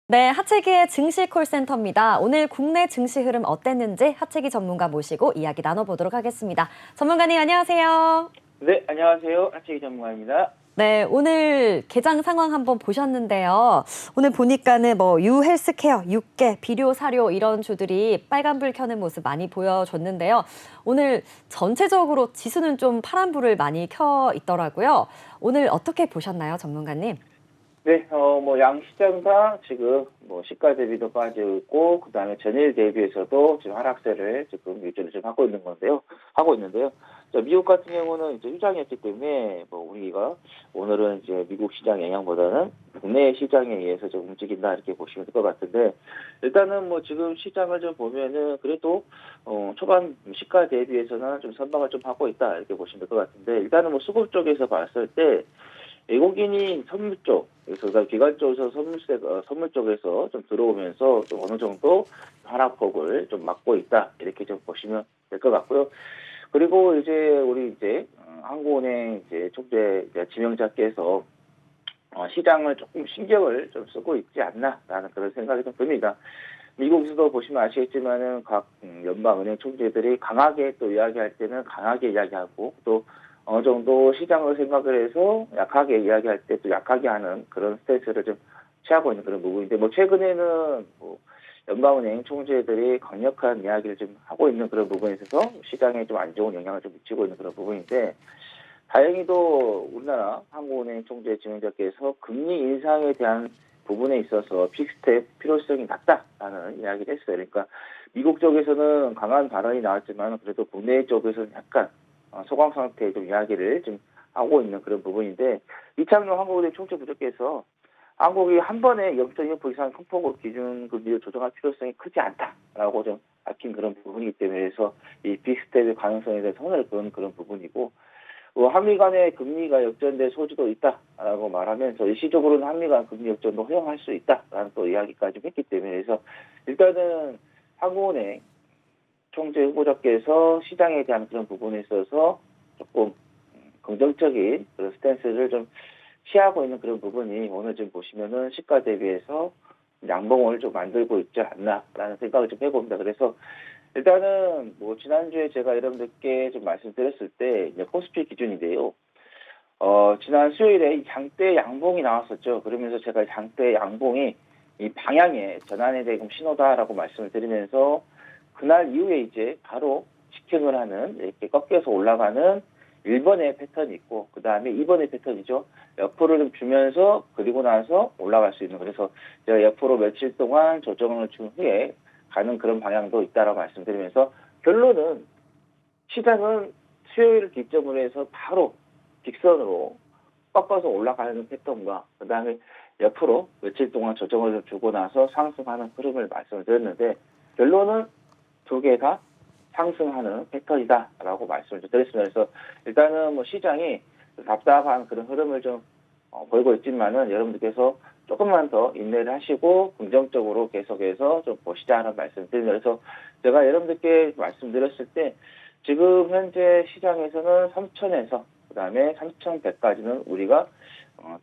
네, 하채기의 증시 콜센터입니다. 오늘 국내 증시 흐름 어땠는지 하채기 전문가 모시고 이야기 나눠보도록 하겠습니다. 전문가님 안녕하세요. 네, 안녕하세요. 하채기 전문가입니다. 네, 오늘 개장 상황 한번 보셨는데요. 오늘 보니까는 유헬스케어, 육계, 비료, 사료 이런 주들이 빨간불 켜는 모습 많이 보여줬는데요. 오늘 전체적으로 지수는 좀 파란불을 많이 켜 있더라고요. 오늘 어떻게 보셨나요, 전문가님? 네, 양시장 다 지금 시가 대비도 빠져 있고, 그 다음에 전일 대비해서도 지금 하락세를 지금 유지를 좀 하고 있는데요. 자, 미국 같은 경우는 이제 휴장이었기 때문에, 우리가 오늘은 이제 미국 시장 영향보다는 국내 시장에 의해서 좀 움직인다, 이렇게 보시면 될 것 같은데, 일단은 지금 시장을 좀 보면은 그래도, 초반 시가 대비해서는 좀 선방을 좀 하고 있다, 이렇게 보시면 될 것 같은데, 일단은 수급 쪽에서 봤을 때, 외국인이 선물 쪽, 그러니까 기관 쪽에서 선물 쪽에서 좀 들어오면서 좀 어느 정도 하락폭을 좀 막고 있다, 이렇게 좀 보시면 될 것 같고요. 그리고 이제 우리 한국은행 총재 지명자께서 시장을 조금 신경을 좀 쓰고 있지 않나라는 그런 생각이 좀 듭니다. 미국에서도 보시면 아시겠지만은 각 연방은행 총재들이 강하게 또 이야기할 때는 강하게 이야기하고, 또 어느 정도 시장을 생각을 해서 약하게 이야기할 때 또 약하게 하는 그런 스탠스를 좀 취하고 있는 그런 부분인데, 최근에는 연방은행 총재들이 강력한 이야기를 좀 하고 있는 그런 부분에 있어서 시장에 좀 안 좋은 영향을 좀 미치고 있는 그런 부분인데, 다행히도 우리나라 한국은행 총재 지명자께서 금리 인상에 대한 부분에 있어서 빅스텝 필요성이 낮다라는 이야기를 했어요. 그러니까 미국 쪽에서는 강한 발언이 나왔지만 그래도 국내 쪽에서는 약간 소강 상태의 좀 이야기를 좀 하고 있는 그런 부분인데, 이창용 한국은행 총재 부장께서 한국이 한 번에 0.25 이상 큰 폭으로 기준금리를 조정할 필요성이 크지 않다라고 좀 밝힌 그런 부분이기 때문에, 해서 이 빅스텝의 가능성에 대해서 선을 그은 그런 부분이고, 한미 간의 금리가 역전될 소지도 있다라고 말하면서 일시적으로는 한미 간 금리 역전도 허용할 수 있다라는 또 이야기까지 했기 때문에, 그래서 일단은 한국은행 총재 후보자께서 시장에 대한 그런 부분에 있어서 조금 긍정적인 그런 스탠스를 좀 취하고 있는 그런 부분이 오늘 좀 보시면은 시가 대비해서 양봉을 좀 만들고 있지 않나라는 생각을 좀 해봅니다. 그래서 일단은 지난주에 제가 여러분들께 좀 말씀드렸을 때 이제 코스피 기준인데요. 지난 수요일에 이 장대 양봉이 나왔었죠. 그러면서 제가 장대 양봉이 이 방향의 전환에 대한 신호다라고 말씀을 드리면서, 그날 이후에 이제 바로 직행을 하는, 이렇게 꺾여서 올라가는 1번의 패턴이 있고, 그 다음에 2번의 패턴이죠. 옆으로 좀 주면서 그리고 나서 올라갈 수 있는, 그래서 제가 옆으로 며칠 동안 조정을 준 후에 가는 그런 방향도 있다라고 말씀드리면서, 결론은 시장은 수요일을 기점으로 해서 바로 직선으로 꺾어서 올라가는 패턴과, 그 다음에 옆으로 며칠 동안 조정을 주고 나서 상승하는 흐름을 말씀을 드렸는데, 결론은 두 개 다 상승하는 패턴이다라고 말씀을 드렸습니다. 그래서 일단은 시장이 답답한 그런 흐름을 좀 보이고 있지만은, 여러분들께서 조금만 더 인내를 하시고 긍정적으로 계속해서 좀 보시자는 말씀을 드립니다. 그래서 제가 여러분들께 말씀드렸을 때, 지금 현재 시장에서는 3천에서 그다음에 3,100까지는 우리가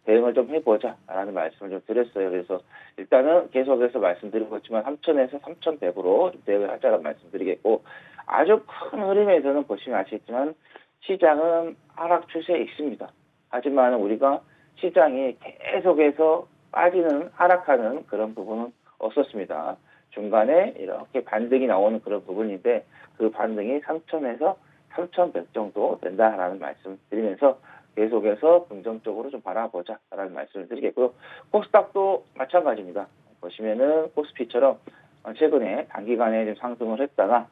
대응을 좀 해보자라는 말씀을 좀 드렸어요. 그래서 일단은 계속해서 말씀드리고 있지만 3,000에서 3,100으로 대응을 하자라는 말씀드리겠고, 아주 큰 흐름에서는 보시면 아시겠지만 시장은 하락 추세에 있습니다. 하지만 우리가 시장이 계속해서 하락하는 그런 부분은 없었습니다. 중간에 이렇게 반등이 나오는 그런 부분인데, 그 반등이 3,000에서 3,100 정도 된다라는 말씀 드리면서 계속해서 긍정적으로 좀 바라보자라는 말씀을 드리겠고요. 코스닥도 마찬가지입니다. 보시면은 코스피처럼 최근에 단기간에 좀 상승을 했다가,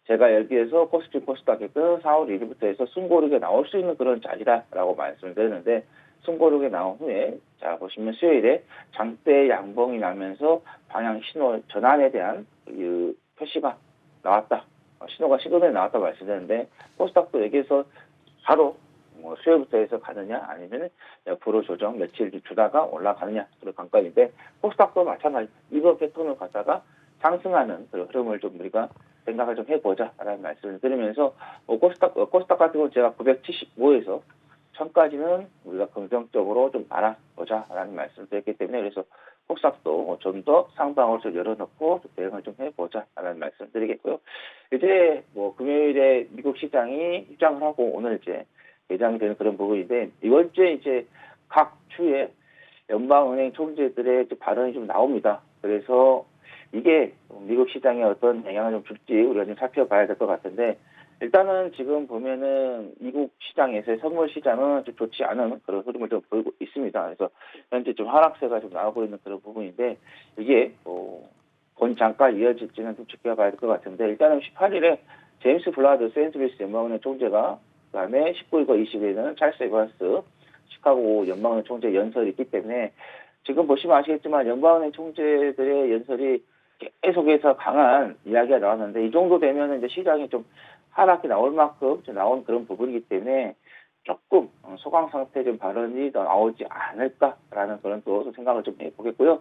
제가 여기에서 코스피 코스닥에서 4월 1일부터 해서 숨고르게 나올 수 있는 그런 자리다라고 말씀을 드렸는데, 숨고르게 나온 후에 자 보시면 수요일에 장대 양봉이 나면서 방향 신호 전환에 대한 그 표시가 나왔다, 신호가 시그널이 나왔다 말씀드렸는데, 코스닥도 여기에서 바로 수요일부터 해서 가느냐, 아니면 옆으로 조정 며칠 주다가 올라가느냐 그런 관건인데, 코스닥도 마찬가지 이번 패턴을 갖다가 상승하는 그런 흐름을 좀 우리가 생각을 좀 해보자라는 말씀을 드리면서, 코스닥 같은 경우는 제가 975에서 1000까지는 우리가 긍정적으로 좀 바라보자라는 말씀을 드렸기 때문에, 그래서 폭삭도 좀 더 상방으로 좀 열어놓고 좀 대응을 좀 해보자라는 말씀드리겠고요. 이제 뭐 금요일에 미국 시장이 입장을 하고 오늘 이제 예정이 되는 그런 부분인데 이번 주에 이제 각 주에 연방은행 총재들의 발언이 좀 나옵니다. 그래서 이게 미국 시장에 어떤 영향을 좀 줄지 우리가 좀 살펴봐야 될 것 같은데 일단은 지금 보면은 미국 시장에서의 선물 시장은 좀 좋지 않은 그런 흐름을 좀 보이고 있습니다. 그래서 현재 좀 하락세가 좀 나오고 있는 그런 부분인데 이게 본 장까 이어질지는 좀 지켜봐야 될 것 같은데 일단은 18일에 제임스 블라드 세인트루이스 연방은행 총재가 그다음에 19일과 20일에는 찰스 에반스 시카고 연방은행 총재 연설이 있기 때문에 지금 보시면 아시겠지만 연방은행 총재들의 연설이 계속해서 강한 이야기가 나왔는데 이 정도 되면 이제 시장이 좀 하락이 나올 만큼 나온 그런 부분이기 때문에 조금 소강 상태 좀 발언이 더 나오지 않을까라는 그런 또 생각을 좀 해보겠고요.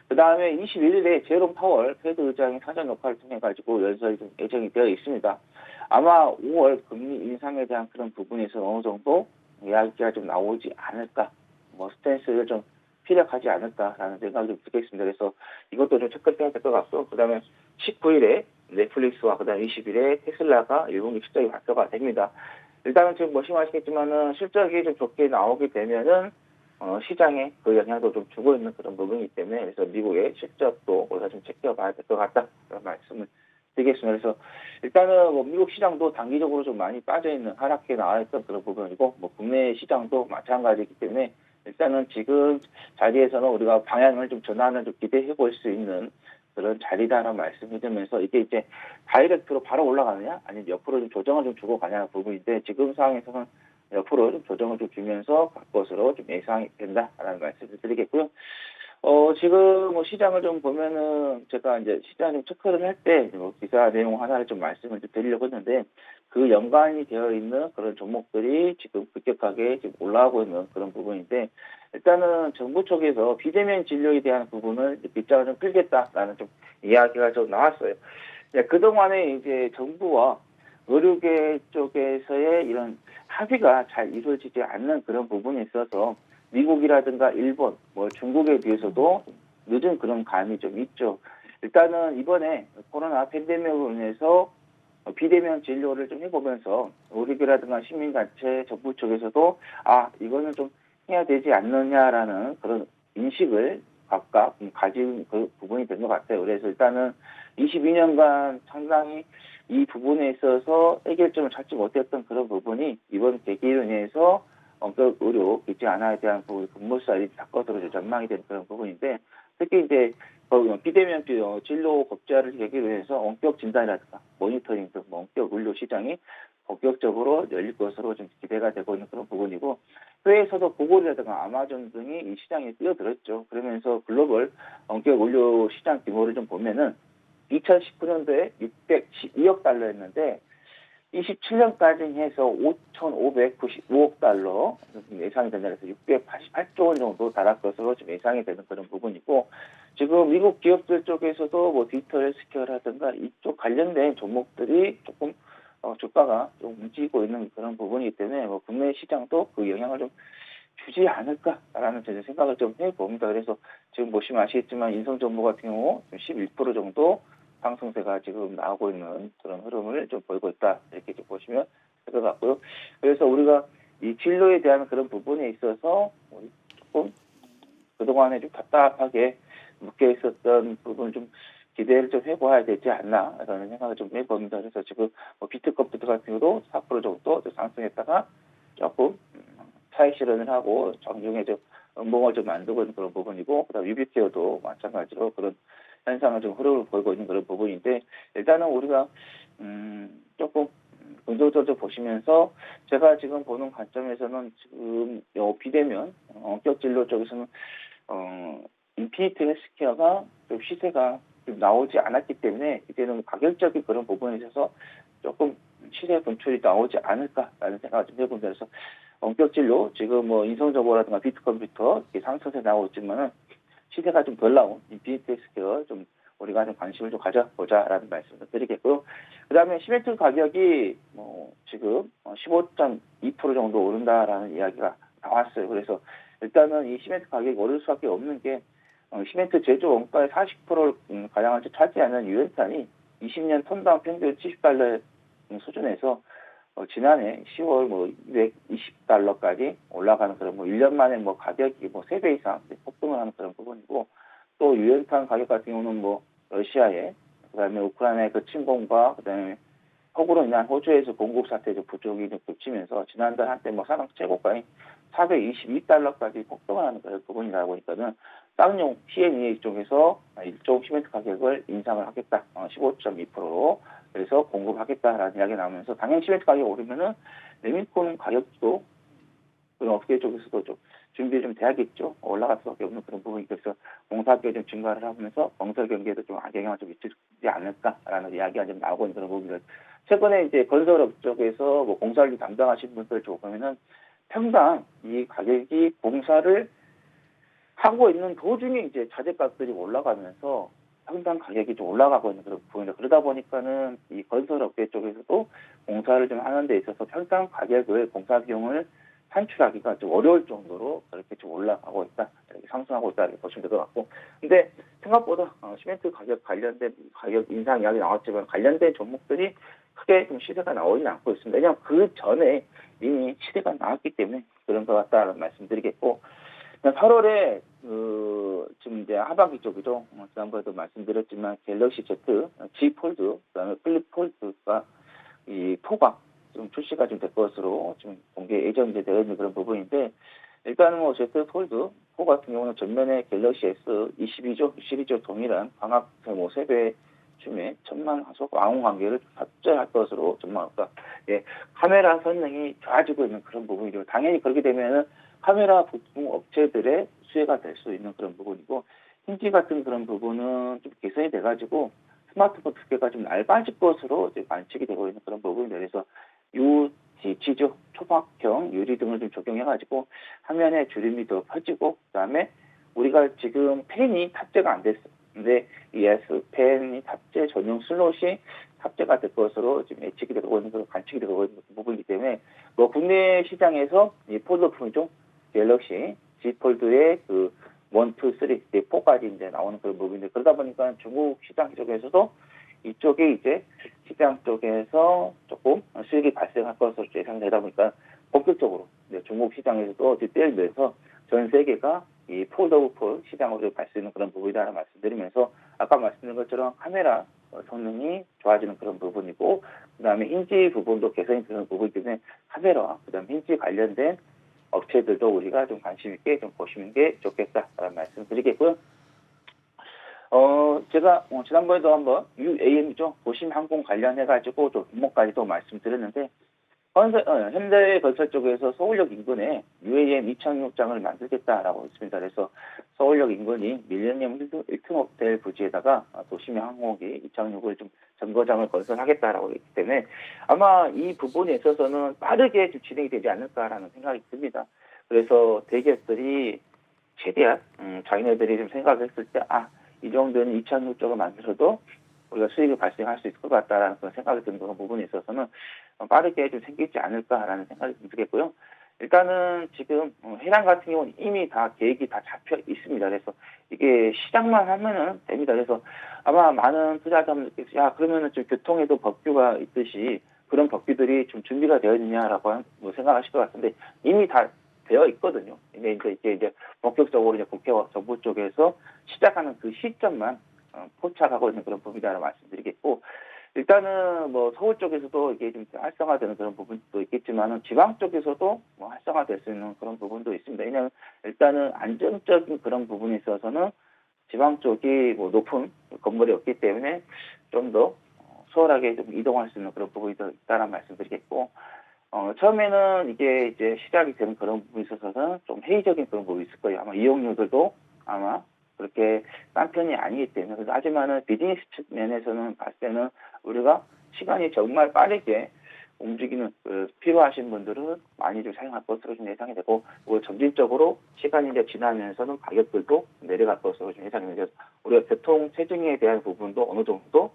그 다음에 21일에 제롬 파월 페드 의장이 사전 녹화를 통해 가지고 연설이 좀 예정이 되어 있습니다. 아마 5월 금리 인상에 대한 그런 부분에서 어느 정도 이야기가 좀 나오지 않을까, 뭐 스탠스를 좀 피력하지 않을까라는 생각이 좀 들겠습니다. 그래서 이것도 좀 체크해야 될 것 같고, 그 다음에 19일에 넷플릭스와 그 다음에 20일에 테슬라가 1분기 실적이 발표가 됩니다. 일단은 지금 보시면 아시겠지만은 실적이 좀 좋게 나오게 되면은 시장에 그 영향도 좀 주고 있는 그런 부분이기 때문에 그래서 미국의 실적도 우리가 좀 지켜봐야 될 것 같다 그런 말씀을 드리겠습니다. 그래서 일단은 뭐 미국 시장도 단기적으로 좀 많이 빠져 있는 하락해 나와 있던 그런 부분이고 뭐 국내 시장도 마찬가지이기 때문에 일단은 지금 자리에서는 우리가 방향을 좀 전환을 좀 기대해 볼 수 있는 그런 자리다라는 말씀을 드리면서 이게 이제 다이렉트로 바로 올라가느냐 아니면 옆으로 좀 조정을 좀 주고 가냐는 부분인데 지금 상황에서는 옆으로 좀 조정을 좀 주면서 갈 것으로 좀 예상이 된다라는 말씀을 드리겠고요. 지금 뭐 시장을 좀 보면은 제가 이제 시장 좀 체크를 할 때 기사 내용 하나를 좀 말씀을 좀 드리려고 했는데 그 연관이 되어 있는 그런 종목들이 지금 급격하게 지금 올라가고 있는 그런 부분인데 일단은 정부 쪽에서 비대면 진료에 대한 부분을 빗장을 좀 끌겠다라는 좀 이야기가 좀 나왔어요. 그동안에 이제 정부와 의료계 쪽에서의 이런 합의가 잘 이루어지지 않는 그런 부분에 있어서 미국이라든가 일본, 뭐 중국에 비해서도 늦은 그런 감이 좀 있죠. 일단은 이번에 코로나 팬데믹으로 인해서 비대면 진료를 좀 해보면서 의료계라든가 시민단체, 정부 쪽에서도 이거는 좀 해야 되지 않느냐라는 그런 인식을 각각 가진 그 부분이 된 것 같아요. 그래서 일단은 22년간 상당히 이 부분에 있어서 해결점을 찾지 못했던 그런 부분이 이번 계기로 인해서 원격 의료 기지 하나에 대한 근무살이 바꿔들어질 전망이 되는 그런 부분인데 특히 이제 비대면 진료 법제화를 계기로 해서 원격 진단이라든가 모니터링 등 원격 의료 시장이 본격적으로 열릴 것으로 좀 기대가 되고 있는 그런 부분이고 해외에서도 구글이라든가 아마존 등이 이 시장에 뛰어들었죠. 그러면서 글로벌 원격 의료 시장 규모를 좀 보면은 2019년도에 612억 달러였는데 27년까지 해서 5,595억 달러 예상이 된다 해서 688조 원 정도 달할 것으로 좀 예상이 되는 그런 부분이고 지금 미국 기업들 쪽에서도 뭐 디지털 헬스케어라든가 이쪽 관련된 종목들이 조금 주가가 좀 움직이고 있는 그런 부분이기 때문에 뭐 국내 시장도 그 영향을 좀 주지 않을까라는 제 생각을 좀 해봅니다. 그래서 지금 보시면 아시겠지만 인성정보 같은 경우 11% 정도 상승세가 지금 나오고 있는 그런 흐름을 좀 보이고 있다. 이렇게 좀 보시면 될 것 같고요. 그래서 우리가 이 진로에 대한 그런 부분에 있어서 조금 그동안에 좀 답답하게 묶여 있었던 부분 좀 기대를 좀 해봐야 되지 않나라는 생각을 좀 해봅니다. 그래서 지금 비트컴퓨터 같은 경우도 4% 정도 상승했다가 조금 차익 실현을 하고 정중에 좀 음봉을 좀 만들고 있는 그런 부분이고 그다음 유비케어도 마찬가지로 그런 현상을 좀 흐름을 보이고 있는 그런 부분인데 일단은 우리가 조금 긍정적으로 보시면서 제가 지금 보는 관점에서는 지금 비대면 원격 진료 쪽에서는 인피니트 헬스케어가 좀 시세가 좀 나오지 않았기 때문에 이제는 가격적인 그런 부분에 있어서 조금 시세 분출이 나오지 않을까라는 생각을 좀 해봅니다. 그래서 원격 진료 지금 뭐 인성정보라든가 비트컴퓨터 이렇게 상승세 나오고 있지만은 시세가 좀 덜 나온 인피니트 헬스케어 좀 우리가 좀 관심을 좀 가져보자라는 말씀을 드리겠고요. 그다음에 시멘트 가격이 지금 15.2% 정도 오른다라는 이야기가 나왔어요. 그래서 일단은 이 시멘트 가격이 오를 수밖에 없는 게 시멘트 제조 원가의 40%를 가량을 차지하는 유연탄이 20년 톤당 평균 $70 수준에서 지난해 10월 뭐 $220까지 올라가는 그런 뭐 1년 만에 뭐 가격이 뭐 3배 이상 폭등을 하는 그런 부분이고, 또 유연탄 가격 같은 경우는 뭐 러시아의, 그다음에 우크라이나의 그 침공과 그다음에 폭우로 인한 호주에서 공급 사태 부족이 좀 겹치면서 지난달 한때 뭐 사상 최고가인 $422까지 폭등을 하는 그런 부분이다 보니까는 쌍용 PNE 쪽에서 일종 시멘트 가격을 인상을 하겠다. 15.2%로. 그래서 공급하겠다라는 이야기가 나오면서 당연히 시멘트 가격이 오르면은 레민콘 가격도 그런 업계 쪽에서도 좀 준비 좀 돼야겠죠. 올라갈 수밖에 없는 그런 부분이, 그래서 공사업계 좀 증가를 하면서 건설 경기에도 좀 악영향을 좀 미치지 않을까라는 이야기가 좀 나오고 있는 그런 부분들. 최근에 이제 건설업 쪽에서 뭐 공사를 담당하신 분들 쪽 보면은 평당 이 가격이 공사를 하고 있는 도중에 이제 자재값들이 올라가면서 평당 가격이 좀 올라가고 있는 그런 부분이다. 그러다 보니까는 이 건설업계 쪽에서도 공사를 좀 하는 데 있어서 평당 가격을, 공사 비용을 산출하기가 좀 어려울 정도로 그렇게 좀 올라가고 있다, 이렇게 상승하고 있다, 이렇게 보시면 될 것 같고, 근데 생각보다 시멘트 가격 관련된 가격 인상 이야기 나왔지만 관련된 종목들이 크게 좀 시세가 나오지는 않고 있습니다. 왜냐하면 그 전에 이미 시세가 나왔기 때문에 그런 것 같다는 말씀드리겠고, 8월에 지금 이제 하반기 쪽이죠. 지난번에도 말씀드렸지만 갤럭시 Z, G 폴드, 그다음에 플립 폴드가 이 포가 좀 출시가 좀 될 것으로 지금 공개 예정이 되어 있는 그런 부분인데, 일단은 뭐 Z 폴드 4 같은 경우는 전면에 갤럭시 S 22조 시리즈 동일한 광학색 뭐 3배 줌에 1000만 화소 왕호 관계를 탑재할 것으로 전망합니다. 예, 카메라 성능이 좋아지고 있는 그런 부분이죠. 당연히 그렇게 되면은 카메라 부품 업체들의 수혜가 될 수 있는 그런 부분이고, 힌지 같은 그런 부분은 좀 개선이 돼가지고 스마트폰 두께가 좀 얇아질 것으로 이제 관측이 되고 있는 그런 부분이죠. 그래서 UGG 초박형 유리 등을 좀 적용해가지고 화면의 주름이 더 커지고, 그다음에 우리가 지금 펜이 탑재가 안 됐어. 근데 이 S 펜이 탑재 전용 슬롯이 탑재가 될 것으로 지금 예측이 되고 있는 그런 관측이 되고 있는 부분이기 때문에 뭐 국내 시장에서 이 폴드 품종 갤럭시 Z 폴드의 그 1, 2, 3, 4까지 이제 나오는 그런 부분인데, 그러다 보니까 중국 시장 쪽에서도 이쪽에 이제 시장 쪽에서 조금 수익이 발생할 것으로 예상되다 보니까 본격적으로 중국 시장에서도 뛰어들면서 전 세계가 이 폴드 오브 폴 시장으로 갈 수 있는 그런 부분이라는 말씀드리면서, 아까 말씀드린 것처럼 카메라 성능이 좋아지는 그런 부분이고, 그다음에 힌지 부분도 개선이 되는 부분이기 때문에 카메라와 그다음 힌지 관련된 업체들도 우리가 좀 관심 있게 좀 보시는 게 좋겠다라는 말씀드리겠고요. 제가 지난번에도 한번 UAM이죠. 도심항공 관련해가지고 또 종목까지도 말씀드렸는데, 현대건설 쪽에서 서울역 인근에 UAM 이착륙장을 만들겠다라고 했습니다. 그래서 서울역 인근이 밀레니엄 1층 호텔 부지에다가 도심의 항공기 이착륙을 좀 정거장을 건설하겠다라고 했기 때문에 아마 이 부분에 있어서는 빠르게 좀 진행이 되지 않을까라는 생각이 듭니다. 그래서 대기업들이 최대한 자기네들이 좀 생각했을 때 이 정도는 이착륙장을 만들어도 우리가 수익을 발생할 수 있을 것 같다라는 그런 생각이 드는 그런 부분에 있어서는 빠르게 좀 생기지 않을까라는 생각이 좀 들겠고요. 일단은 지금 해당 같은 경우는 이미 다 계획이 다 잡혀 있습니다. 그래서 이게 시작만 하면은 됩니다. 그래서 아마 많은 투자자분들께서 그러면은 좀 교통에도 법규가 있듯이 그런 법규들이 좀 준비가 되어 있느냐라고 뭐 생각하실 것 같은데, 이미 다 되어 있거든요. 근데 이제 본격적으로 이제 국회와 정부 쪽에서 시작하는 그 시점만 포착하고 있는 그런 부분이라고 말씀드리겠고, 일단은 뭐 서울 쪽에서도 이게 좀 활성화되는 그런 부분도 있겠지만은 지방 쪽에서도 뭐 활성화될 수 있는 그런 부분도 있습니다. 왜냐하면 일단은 안정적인 그런 부분에 있어서는 지방 쪽이 뭐 높은 건물이 없기 때문에 좀 더 수월하게 좀 이동할 수 있는 그런 부분이 더 있다는 말씀드리겠고, 처음에는 이게 이제 시작이 되는 그런 부분에 있어서는 좀 회의적인 그런 부분이 있을 거예요. 아마 이용료들도 아마 그렇게 싼 편이 아니기 때문에. 하지만은 비즈니스 면에서는 봤을 때는 우리가 시간이 정말 빠르게 움직이는 필요하신 분들은 많이 좀 사용할 것으로 좀 예상이 되고, 점진적으로 시간이 이제 지나면서는 가격들도 내려갈 것으로 좀 예상이 되죠. 우리가 교통 체증에 대한 부분도 어느 정도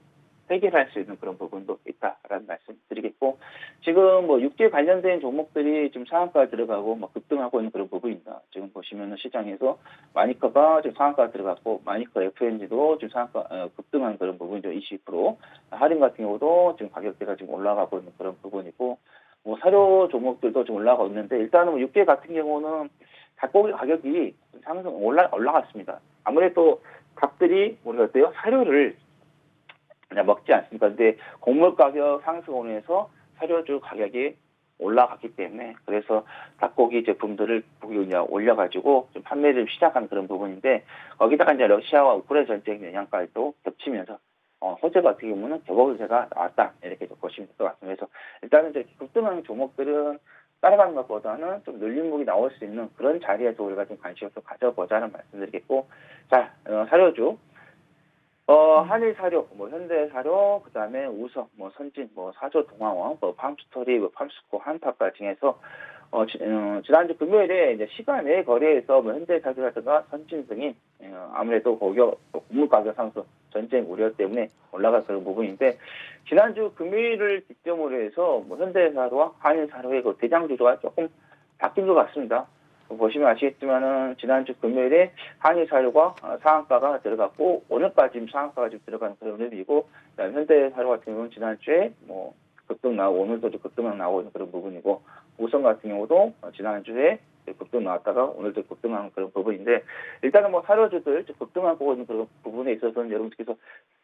해결할 수 있는 그런 부분도 있다라는 말씀 드리겠고, 지금 뭐 육재 관련된 종목들이 지금 상한가 들어가고 뭐 급등하고 있는 그런 부분입니다. 지금 보시면은 시장에서 마니커가 지금 상한가 들어갔고, 마니커 FNG도 지금 상한가 급등한 그런 부분이죠. 20%. 할인 같은 경우도 지금 가격대가 지금 올라가고 있는 그런 부분이고, 뭐 사료 종목들도 좀 올라가고 있는데, 일단은 뭐 육재 같은 경우는 닭고기 가격이 상승 올라갔습니다. 아무래도 닭들이 우리가 어때요? 사료를 그냥 먹지 않습니까? 근데 곡물 가격 상승으로 해서 사료주 가격이 올라갔기 때문에, 그래서 닭고기 제품들을 올려가지고 좀 판매를 시작한 그런 부분인데, 거기다가 이제 러시아와 우크라이나 전쟁 영향까지도 겹치면서 호재 같은 경우는 개보세가 나왔다, 이렇게 보시면 될 것 같습니다. 그래서 일단은 이제 급등하는 종목들은 따라가는 것보다는 좀 눌림목이 나올 수 있는 그런 자리에서 우리가 좀 관심을 좀 가져보자는 말씀드리겠고, 자, 사료주. 한일사료, 뭐 현대사료, 그다음에 우성, 뭐 선진, 뭐 사조동화원, 뭐 팜스토리, 뭐 팜스코, 한파까 등에서 지난주 금요일에 이제 시간외 거래에서 뭐 현대사료라든가 선진 등이 아무래도 곡물 가격 상승, 전쟁 우려 때문에 올라갈 그런 부분인데, 지난주 금요일을 기점으로 해서 뭐 현대사료와 한일사료의 그 대장 주조가 조금 바뀐 것 같습니다. 보시면 아시겠지만은 지난주 금요일에 한일사료가 상한가가 들어갔고, 오늘까지 지금 상한가가 지금 들어가는 그런 흐름이고, 그다음에 현대사료 같은 경우는 지난주에 뭐 급등 나오고 오늘도 급등 나오고 있는 그런 부분이고, 우성 같은 경우도 지난주에 급등 나왔다가 오늘도 급등하는 그런 부분인데, 일단은 뭐 사료주들 급등하고 있는 그런 부분에 있어서는 여러분들께서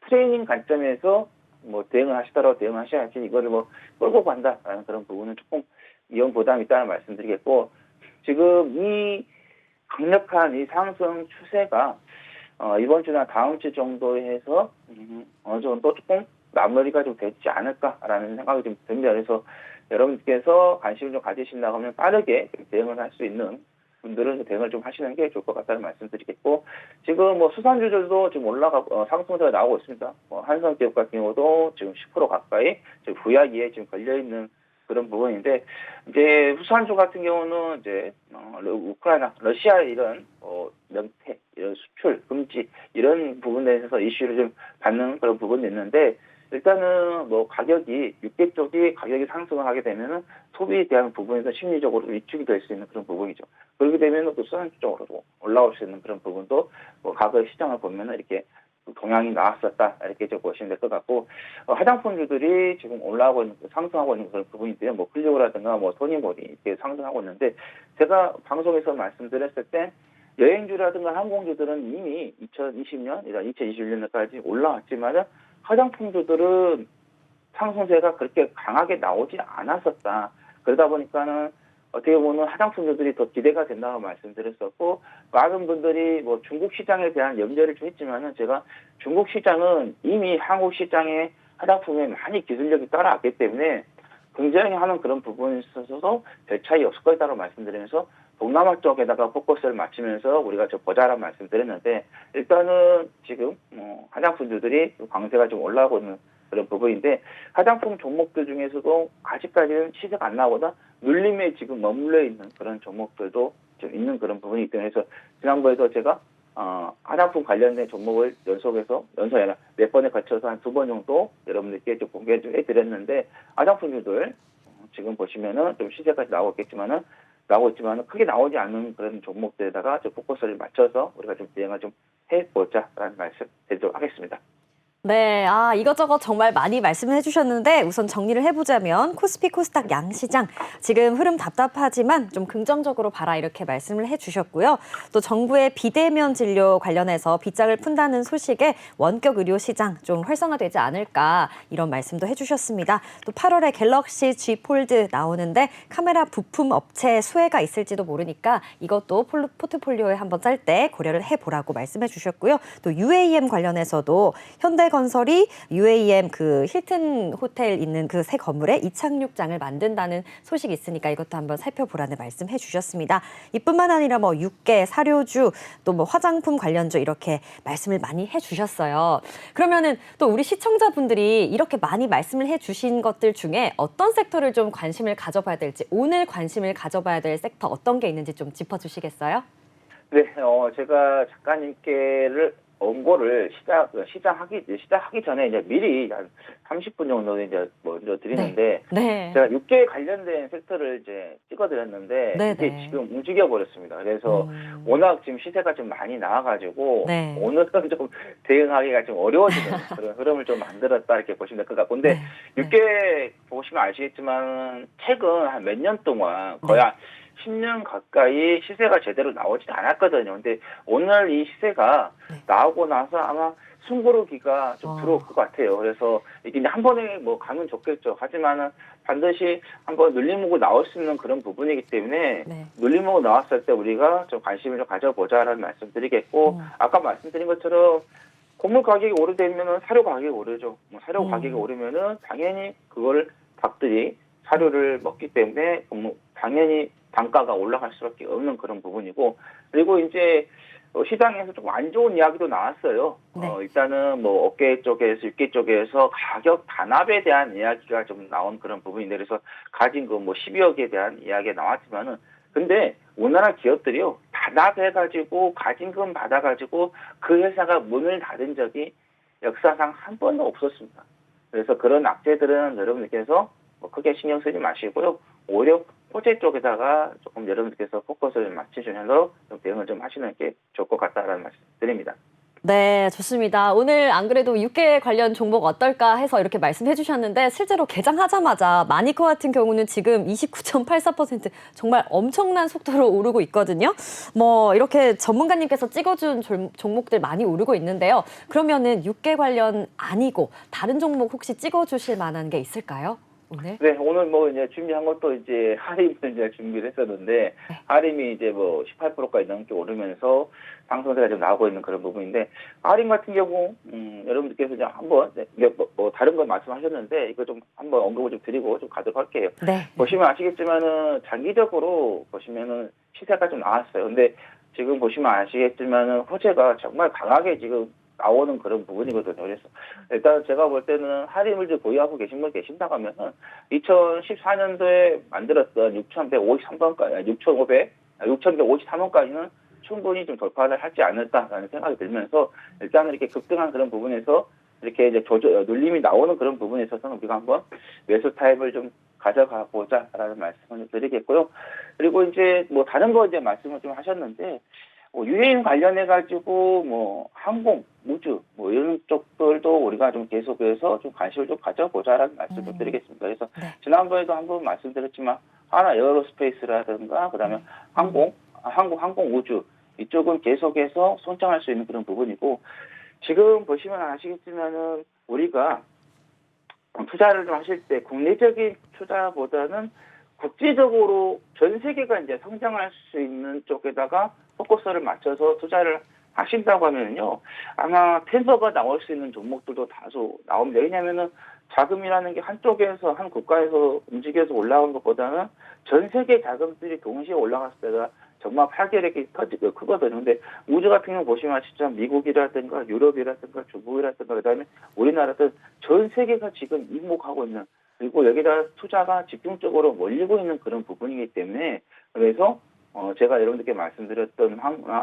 트레이닝 관점에서 뭐 대응을 하시더라도 대응하셔야지, 이거를 뭐 끌고 간다라는 그런 부분은 조금 위험 부담이 있다는 말씀드리겠고, 지금 이 강력한 이 상승 추세가 이번 주나 다음 주 정도에 해서 어느 정도 조금 마무리가 좀 되지 않을까라는 생각이 좀 듭니다. 그래서 여러분께서 관심을 좀 가지신다고 하면 빠르게 대응을 할 수 있는 분들은 대응을 좀 하시는 게 좋을 것 같다는 말씀드리겠고, 지금 뭐 수산주들도 지금 올라가고 상승세가 나오고 있습니다. 한성기업 같은 경우도 지금 10% 가까이 지금 부야기에 지금 걸려 있는 그런 부분인데, 이제 수산주 같은 경우는 이제 우크라이나, 러시아 이런 명태, 이런 수출 금지 이런 부분에 대해서 이슈를 좀 받는 그런 부분이 있는데, 일단은 뭐 가격이 육계 쪽이 가격이 상승을 하게 되면은 소비에 대한 부분에서 심리적으로 위축이 될 수 있는 그런 부분이죠. 그렇게 되면은 또 수산주 쪽으로도 올라올 수 있는 그런 부분도 뭐 과거 시장을 보면은 이렇게 동향이 나왔었다, 이렇게 좀 보시면 될 것 같고, 화장품주들이 지금 올라오고 있는, 상승하고 있는 그런 부분인데요. 뭐 클리오라든가 뭐 토니모리 이렇게 상승하고 있는데, 제가 방송에서 말씀드렸을 때 여행주라든가 항공주들은 이미 2020년, 2021년까지 올라왔지만은 화장품주들은 상승세가 그렇게 강하게 나오지 않았었다. 그러다 보니까는 어떻게 보면 화장품주들이 더 기대가 된다고 말씀드렸었고, 많은 분들이 뭐 중국 시장에 대한 염려를 좀 했지만은, 제가 중국 시장은 이미 한국 시장의 화장품에 많이 기술력이 따라왔기 때문에 경쟁하는 그런 부분에 있어서도 별 차이 없을 거다라고 말씀드리면서 동남아 쪽에다가 포커스를 맞추면서 우리가 좀 보자라고 말씀드렸는데, 일단은 지금 화장품주들이 강세가 좀 올라오고 있는 그런 부분인데, 화장품 종목들 중에서도 아직까지는 시세가 안 나오거나 눌림에 지금 머물러 있는 그런 종목들도 좀 있는 그런 부분이기 때문에, 그래서 지난번에도 제가 화장품 관련된 종목을 연속이 아니라 몇 번에 걸쳐서 한 2번 정도 여러분들께 좀 공개 좀 해드렸는데, 화장품주들 지금 보시면은 좀 시세가 나오고 있지만은 크게 나오지 않는 그런 종목들에다가 좀 포커스를 맞춰서 우리가 좀 대응을 좀 해보자라는 말씀 드리도록 하겠습니다. 네, 이것저것 정말 많이 말씀을 해주셨는데, 우선 정리를 해보자면 코스피 코스닥 양시장 지금 흐름 답답하지만 좀 긍정적으로 봐라, 이렇게 말씀을 해주셨고요. 또 정부의 비대면 진료 관련해서 빗장을 푼다는 소식에 원격 의료 시장 좀 활성화되지 않을까, 이런 말씀도 해주셨습니다. 또 8월에 갤럭시 G 폴드 나오는데 카메라 부품 업체 수혜가 있을지도 모르니까 이것도 포트폴리오에 한번 짤 때 고려를 해보라고 말씀해 주셨고요. 또 UAM 관련해서도 현대건설이 UAM 그 힐튼 호텔 있는 그 새 건물에 이착륙장을 만든다는 소식이 있으니까 이것도 한번 살펴보라는 말씀해 주셨습니다. 이뿐만 아니라 뭐 육계, 사료주, 또 뭐 화장품 관련주 이렇게 말씀을 많이 해 주셨어요. 그러면은 또 우리 시청자분들이 이렇게 많이 말씀을 해 주신 것들 중에 어떤 섹터를 좀 관심을 가져봐야 될지, 오늘 관심을 가져봐야 될 섹터 어떤 게 있는지 좀 짚어주시겠어요? 네, 제가 작가님께를 원고를 시작하기 전에 이제 미리 한 30분 정도 이제 먼저 드리는데 네. 제가 6개 관련된 섹터를 이제 찍어드렸는데 네, 이게 네. 지금 움직여 버렸습니다. 그래서 워낙 지금 시세가 좀 많이 나와가지고 네. 오늘은 좀 대응하기가 좀 어려워지는 그런 흐름을 좀 만들었다 이렇게 보시면 될 것 같고, 근데 네. 6개 보시면 아시겠지만 최근 한 몇 년 동안 거의 네. 한 10년 가까이 시세가 제대로 나오지 않았거든요. 근데 오늘 이 시세가 네. 나오고 나서 아마 숨고르기가 좀 들어올 어. 것 같아요. 그래서 이게 이제 한 번에 뭐 가면 좋겠죠. 하지만은 반드시 한번 눌림목으로 나올 수 있는 그런 부분이기 때문에 네. 눌림목으로 나왔을 때 우리가 좀 관심을 좀 가져보자라는 말씀드리겠고, 아까 말씀드린 것처럼 건물 가격이 오르되면은 사료 가격이 오르죠. 뭐 사료 가격이 오르면은 당연히 그거를 닭들이 사료를 먹기 때문에 당연히 단가가 올라갈 수밖에 없는 그런 부분이고, 그리고 이제 시장에서 조금 안 좋은 이야기도 나왔어요. 네. 일단은 뭐 업계 쪽에서 육계 쪽에서 가격 단합에 대한 이야기가 좀 나온 그런 부분인데, 그래서 가진 그 뭐 12억에 대한 이야기가 나왔지만은, 근데 우리나라 기업들이요, 단합해가지고 가진 금 받아가지고 그 회사가 문을 닫은 적이 역사상 한 번도 없었습니다. 그래서 그런 악재들은 여러분들께서 뭐 크게 신경 쓰지 마시고요, 오히려 호재 쪽에다가 조금 여러분들께서 포커스를 맞추시면서 좀 대응을 좀 하시는 게 좋을 것 같다라는 말씀 드립니다. 네, 좋습니다. 오늘 안 그래도 육계 관련 종목 어떨까 해서 이렇게 말씀해 주셨는데 실제로 개장하자마자 마니커 같은 경우는 지금 29.84% 정말 엄청난 속도로 오르고 있거든요. 뭐 이렇게 전문가님께서 찍어준 종목들 많이 오르고 있는데요. 그러면은 육계 관련 아니고 다른 종목 혹시 찍어주실 만한 게 있을까요? 오늘? 네, 오늘 뭐 이제 준비한 것도 이제 하림을 이제 준비를 했었는데, 하림이 이제 뭐 18%까지 넘게 오르면서 상승세가 좀 나오고 있는 그런 부분인데, 하림 같은 경우, 여러분들께서 이제 한번, 뭐 다른 건 말씀하셨는데, 이거 좀 한번 언급을 좀 드리고 좀 가도록 할게요. 네. 보시면 아시겠지만은, 장기적으로 보시면은 시세가 좀 나왔어요. 근데 지금 보시면 아시겠지만은, 호재가 정말 강하게 지금 나오는 그런 부분이거든요. 그래서 일단 제가 볼 때는 하림을 이제 보유하고 계신 분 계신다고 하면은 2014년도에 만들었던 6,153원까지, 6,153원까지는 충분히 좀 돌파를 하지 않을까라는 생각이 들면서, 일단은 이렇게 급등한 그런 부분에서 이렇게 이제 눌림이 나오는 그런 부분에 있어서는 우리가 한번 매수 타입을 좀 가져가 보자라는 말씀을 드리겠고요. 그리고 이제 뭐 다른 거 이제 말씀을 좀 하셨는데, 유행 관련해가지고, 뭐, 항공, 우주, 뭐, 이런 쪽들도 우리가 좀 계속해서 좀 관심을 좀 가져보자라는 말씀을 드리겠습니다. 그래서, 네. 지난번에도 한번 말씀드렸지만, 하나 에어로스페이스라든가, 그 다음에 항공, 우주, 이쪽은 계속해서 성장할 수 있는 그런 부분이고, 지금 보시면 아시겠지만은, 우리가 투자를 좀 하실 때 국내적인 투자보다는 국제적으로 전 세계가 이제 성장할 수 있는 쪽에다가 포커스를 맞춰서 투자를 하신다고 하면요, 아마 텐서가 나올 수 있는 종목들도 다소 나옵니다. 왜냐하면은 자금이라는 게 한쪽에서, 한 국가에서 움직여서 올라온 것보다는 전 세계 자금들이 동시에 올라갔을 때가 정말 파괴력이 크거든요. 근데 우주 같은 경우 보시면 진짜 미국이라든가 유럽이라든가 중국이라든가 그다음에 우리나라든 전 세계가 지금 입목하고 있는, 그리고 여기다 투자가 집중적으로 몰리고 있는 그런 부분이기 때문에, 그래서 제가 여러분들께 말씀드렸던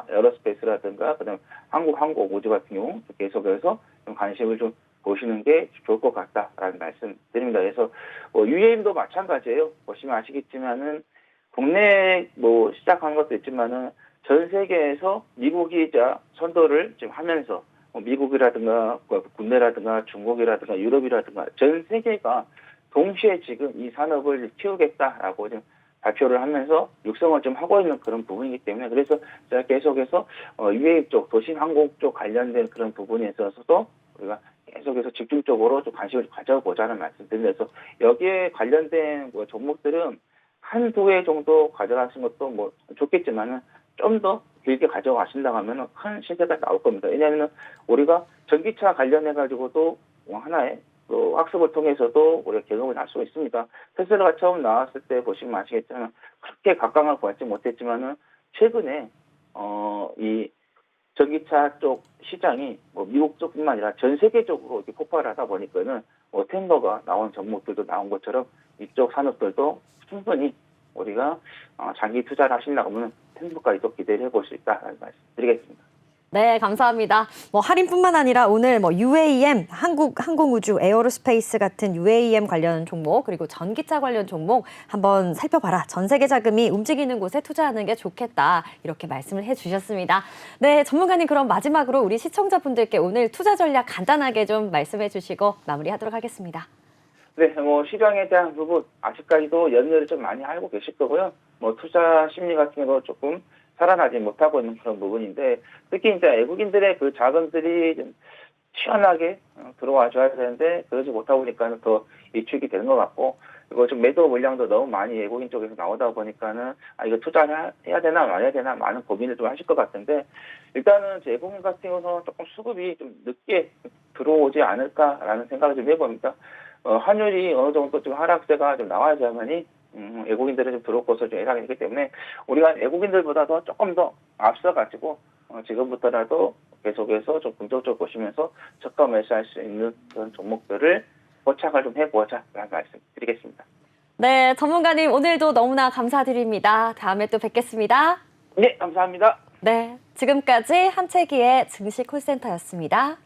에어로스페이스라든가 그다음 항공 우주 같은 경우 계속해서 좀 관심을 좀 보시는 게 좋을 것 같다라는 말씀드립니다. 그래서 UAM도 마찬가지예요. 보시면 아시겠지만은 국내 뭐 시작한 것도 있지만은 전 세계에서 미국이 선도를 지금 하면서 미국이라든가 국내라든가 중국이라든가 유럽이라든가 전 세계가 동시에 지금 이 산업을 키우겠다라고 지금 발표를 하면서 육성을 좀 하고 있는 그런 부분이기 때문에, 그래서 제가 계속해서 UAE 쪽, 도심 항공 쪽 관련된 그런 부분에 있어서도 우리가 계속해서 집중적으로 좀 관심을 가져보자는 말씀드리면서, 여기에 관련된 뭐 종목들은 한두 개 정도 가져가신 것도 뭐 좋겠지만은 좀 더 길게 가져가신다고 하면 큰 시세가 나올 겁니다. 왜냐하면 우리가 전기차 관련해가지고도 하나의 학습을 통해서도 우리가 경험을 할 수가 있습니다. 테슬라가 처음 나왔을 때 보시면 아시겠지만 그렇게 각광을 받지 못했지만은 최근에 이 전기차 쪽 시장이 뭐 미국 쪽뿐만 아니라 전 세계적으로 이렇게 폭발을 하다 보니까는 텐더가 나온 종목들도 나온 것처럼 이쪽 산업들도 충분히 우리가 장기 투자를 하시려고 하면 텐더까지도 기대를 해볼 수 있다는 말씀 드리겠습니다. 네, 감사합니다. 뭐 할인뿐만 아니라 오늘 뭐 UAM, 한국 항공우주, 에어로스페이스 같은 UAM 관련 종목, 그리고 전기차 관련 종목 한번 살펴봐라. 전 세계 자금이 움직이는 곳에 투자하는 게 좋겠다. 이렇게 말씀을 해주셨습니다. 네, 전문가님 그럼 마지막으로 우리 시청자분들께 오늘 투자 전략 간단하게 좀 말씀해 주시고 마무리하도록 하겠습니다. 네, 뭐 시장에 대한 부분 아직까지도 연결을 좀 많이 알고 계실 거고요. 뭐 투자 심리 같은 거 조금 살아나지 못하고 있는 그런 부분인데, 특히 이제 외국인들의 그 자금들이 좀 시원하게 들어와 줘야 되는데 그러지 못하고 보니까는 더 위축이 되는 것 같고, 그리고 좀 매도 물량도 너무 많이 외국인 쪽에서 나오다 보니까는 이거 투자해야 되나 말아야 되나 많은 고민을 좀 하실 것 같은데, 일단은 외국인 같은 경우는 조금 수급이 좀 늦게 들어오지 않을까라는 생각을 좀 해봅니다. 환율이 어느 정도 좀 하락세가 좀 나와야지만이 외국인들은 좀 들어오고서 좀 예상이 되기 때문에 우리가 외국인들보다도 조금 더 앞서가지고 지금부터라도 계속해서 좀 긍정적으로 보시면서 저가 매수할 수 있는 그런 종목들을 포착을 좀 해보자라는 말씀 드리겠습니다. 네, 전문가님 오늘도 너무나 감사드립니다. 다음에 또 뵙겠습니다. 네, 감사합니다. 네, 지금까지 한채기의 증시 콜센터였습니다.